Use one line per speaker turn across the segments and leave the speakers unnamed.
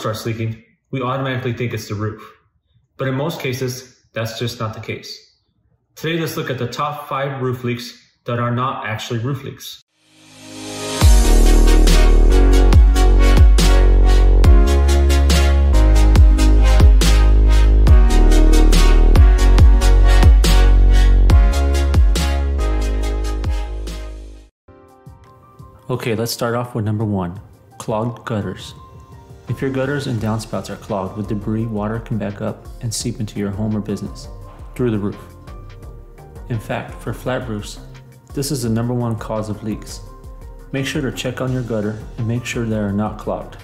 starts leaking, we automatically think it's the roof. But in most cases, that's just not the case. Today, let's look at the top 5 roof leaks that are not actually roof leaks.
Okay, let's start off with number 1, clogged gutters. If your gutters and downspouts are clogged with debris, water can back up and seep into your home or business through the roof. In fact, for flat roofs, this is the number 1 cause of leaks. Make sure to check on your gutter and make sure they are not clogged.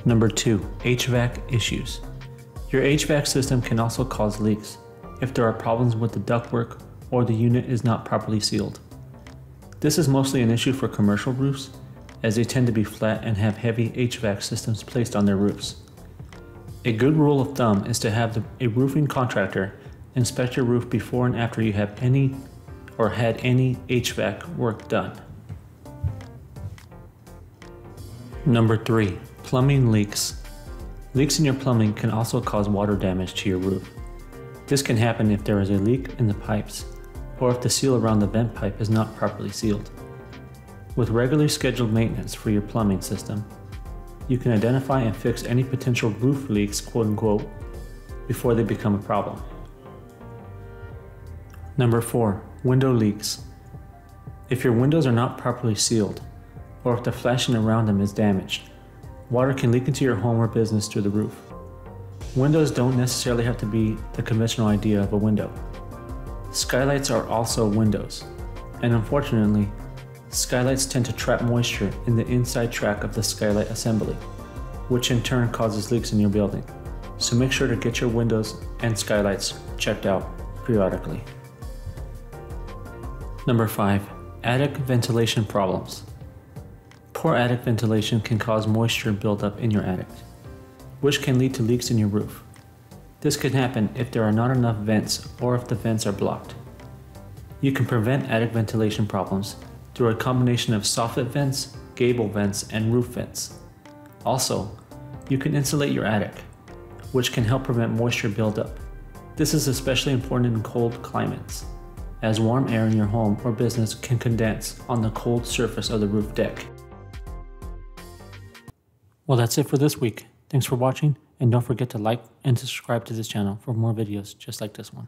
Number 2, HVAC issues. Your HVAC system can also cause leaks if there are problems with the ductwork or the unit is not properly sealed. This is mostly an issue for commercial roofs, as they tend to be flat and have heavy HVAC systems placed on their roofs. A good rule of thumb is to have a roofing contractor inspect your roof before and after you have any or had any HVAC work done. Number 3, plumbing leaks. Leaks in your plumbing can also cause water damage to your roof. This can happen if there is a leak in the pipes, or if the seal around the vent pipe is not properly sealed. With regularly scheduled maintenance for your plumbing system, you can identify and fix any potential roof leaks, quote unquote, before they become a problem. Number 4, window leaks. If your windows are not properly sealed, or if the flashing around them is damaged, water can leak into your home or business through the roof. Windows don't necessarily have to be the conventional idea of a window. Skylights are also windows, and unfortunately, skylights tend to trap moisture in the inside track of the skylight assembly, which in turn causes leaks in your building. So make sure to get your windows and skylights checked out periodically. Number 5, attic ventilation problems. Poor attic ventilation can cause moisture buildup in your attic, which can lead to leaks in your roof. This can happen if there are not enough vents or if the vents are blocked. You can prevent attic ventilation problems through a combination of soffit vents, gable vents, and roof vents. Also, you can insulate your attic, which can help prevent moisture buildup. This is especially important in cold climates, as warm air in your home or business can condense on the cold surface of the roof deck. Well, that's it for this week. Thanks for watching, and don't forget to like and subscribe to this channel for more videos just like this one.